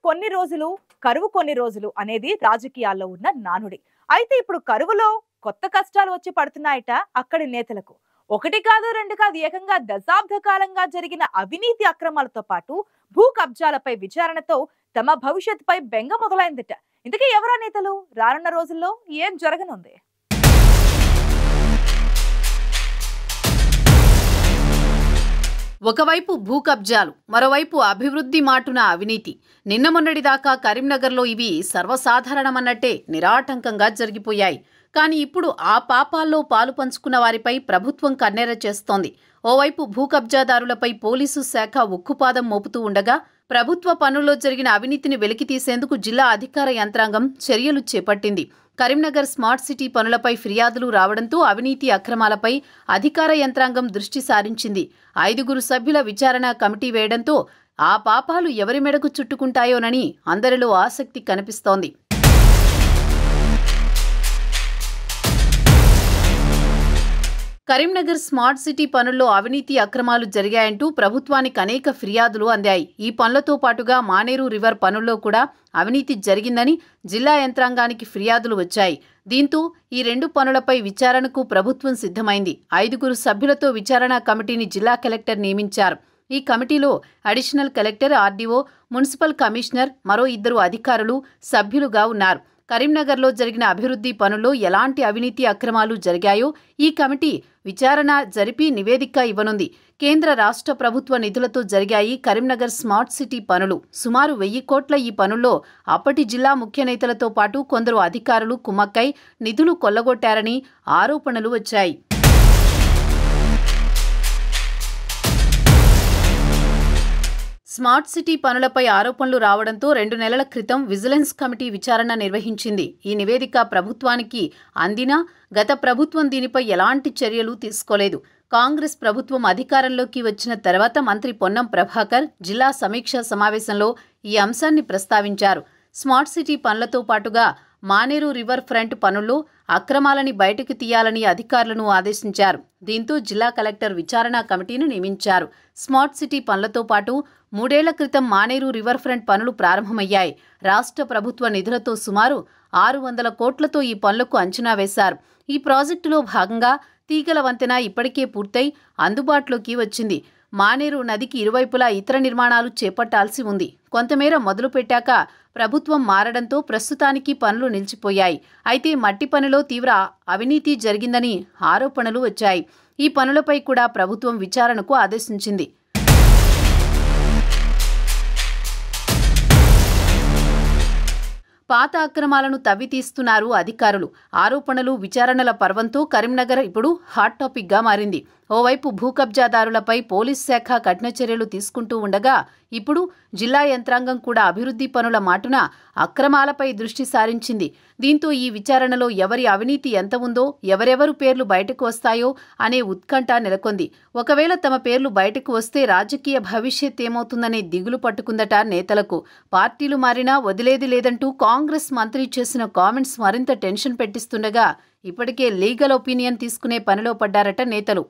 కొన్ని రోజులు కరువు కొన్ని రోజులు అనేది రాజకీయాల్లో ఉన్న నానుడి. అయితే ఇప్పుడు కరువులో కొత్త కష్టాలు వచ్చి పడుతున్నాయట అక్కడి నేతలకు. ఒకటి కాదు రెండు కాదు ఏకంగా దశాబ్ద కాలంగా జరిగిన అవినీతి అక్రమాలతో పాటు భూ కబ్జాలపై విచారణతో తమ భవిష్యత్తుపై బెంగ మొదలైందట. ఇంతకీ ఎవరా నేతలు? రానున్న రోజుల్లో ఏం జరగనుంది? ఒకవైపు భూ కబ్జాలు, మరోవైపు అభివృద్ధి మాటున అవినీతి. నిన్న మొన్నటిదాకా కరీంనగర్లో ఇవి సర్వసాధారణమన్నట్టే నిరాటంకంగా జరిగిపోయాయి. కానీ ఇప్పుడు ఆ పాపాల్లో పాలు పంచుకున్న వారిపై ప్రభుత్వం కన్నెర చేస్తోంది. ఓవైపు భూ కబ్జాదారులపై పోలీసు శాఖ ఉక్కుపాదం మోపుతూ ఉండగా, ప్రభుత్వ పనుల్లో జరిగిన అవినీతిని వెలికితీసేందుకు జిల్లా అధికార యంత్రాంగం చర్యలు చేపట్టింది. కరీంనగర్ స్మార్ట్ సిటీ పనులపై ఫిర్యాదులు రావడంతో అవినీతి అక్రమాలపై అధికార యంత్రాంగం దృష్టి సారించింది. 5 సభ్యుల విచారణ కమిటీ వేయడంతో ఆ పాపాలు ఎవరి మెడకు చుట్టుకుంటాయోనని అందరిలో ఆసక్తి కనిపిస్తోంది. కరీంనగర్ స్మార్ట్ సిటీ పనుల్లో అవినీతి అక్రమాలు జరిగాయంటూ ప్రభుత్వానికి అనేక ఫిర్యాదులు అందాయి. ఈ పనులతో పాటుగా మానేరు రివర్ పనుల్లో కూడా అవినీతి జరిగిందని జిల్లా యంత్రాంగానికి ఫిర్యాదులు వచ్చాయి. దీంతో ఈ 2 పనులపై విచారణకు ప్రభుత్వం సిద్ధమైంది. 5 సభ్యులతో విచారణ కమిటీని జిల్లా కలెక్టర్ నియమించారు. ఈ కమిటీలో additional collector, RDO, municipal commissioner, మరో 2 అధికారులు సభ్యులుగా ఉన్నారు. కరీంనగర్లో జరిగిన అభివృద్ధి పనుల్లో ఎలాంటి అవినీతి అక్రమాలు జరిగాయో ఈ కమిటీ విచారణ జరిపి నివేదిక ఇవ్వనుంది. కేంద్ర రాష్ట్ర ప్రభుత్వ నిధులతో జరిగాయి కరీంనగర్ స్మార్ట్ సిటీ పనులు. సుమారు 1000 కోట్ల ఈ పనుల్లో అప్పటి జిల్లా ముఖ్య నేతలతో పాటు కొందరు అధికారులు కుమ్మక్కై నిధులు కొల్లగొట్టారని ఆరోపణలు వచ్చాయి. స్మార్ట్ సిటీ పనులపై ఆరోపణలు రావడంతో 2 నెలల క్రితం విజిలెన్స్ కమిటీ విచారణ నిర్వహించింది. ఈ నివేదిక ప్రభుత్వానికి అందినా గత ప్రభుత్వం దీనిపై ఎలాంటి చర్యలు తీసుకోలేదు. కాంగ్రెస్ ప్రభుత్వం అధికారంలోకి వచ్చిన తర్వాత మంత్రి పొన్నం ప్రభాకర్ జిల్లా సమీక్షా సమావేశంలో ఈ అంశాన్ని ప్రస్తావించారు. స్మార్ట్ సిటీ పనులతో పాటుగా మానేరు రివర్ ఫ్రంట్ పనుల్లో అక్రమాలని బయటకు తీయాలని అధికారులను ఆదేశించారు. దీంతో జిల్లా కలెక్టర్ విచారణ కమిటీని నియమించారు. స్మార్ట్ సిటీ పనులతో పాటు 3 ఏళ్ల క్రితం మానేరు రివర్ ఫ్రంట్ పనులు ప్రారంభమయ్యాయి. రాష్ట్ర ప్రభుత్వ నిధులతో సుమారు 600 కోట్లతో ఈ పనులకు అంచనా వేశారు. ఈ ప్రాజెక్టులో భాగంగా తీగల వంతెన ఇప్పటికే పూర్తయి అందుబాటులోకి వచ్చింది. మానేరు నదికి ఇరువైపులా ఇతర నిర్మాణాలు చేపట్టాల్సి ఉంది. కొంతమేర మొదలుపెట్టాక ప్రభుత్వం మారడంతో ప్రస్తుతానికి పనులు నిలిచిపోయాయి. అయితే మట్టి పనిలో తీవ్ర అవినీతి జరిగిందని ఆరోపణలు వచ్చాయి. ఈ పనులపై కూడా ప్రభుత్వం విచారణకు ఆదేశించింది. పాత అక్రమాలను తవ్వితీస్తున్నారు అధికారులు. ఆరోపణలు, విచారణల పర్వంతో కరీంనగర్ ఇప్పుడు హాట్ టాపిక్గా మారింది. ఓవైపు భూ కబ్జాదారులపై పోలీస్ శాఖ కఠిన చర్యలు తీసుకుంటూ ఉండగా, ఇప్పుడు జిల్లా యంత్రాంగం కూడా అభివృద్ధి పనుల మాటున అక్రమాలపై దృష్టి సారించింది. దీంతో ఈ విచారణలో ఎవరి అవినీతి ఎంత ఉందో, ఎవరెవరు పేర్లు బయటకు వస్తాయో అనే ఉత్కంఠ నెలకొంది. ఒకవేళ తమ పేర్లు బయటకు వస్తే రాజకీయ భవిష్యత్ ఏమవుతుందనే దిగులు పట్టుకుందట నేతలకు. పార్టీలు మారినా వదిలేది లేదంటూ కాంగ్రెస్ మంత్రి చేసిన కామెంట్స్ మరింత టెన్షన్ పెట్టిస్తుండగా, ఇప్పటికే లీగల్ ఒపీనియన్ తీసుకునే పనిలో పడ్డారట నేతలు.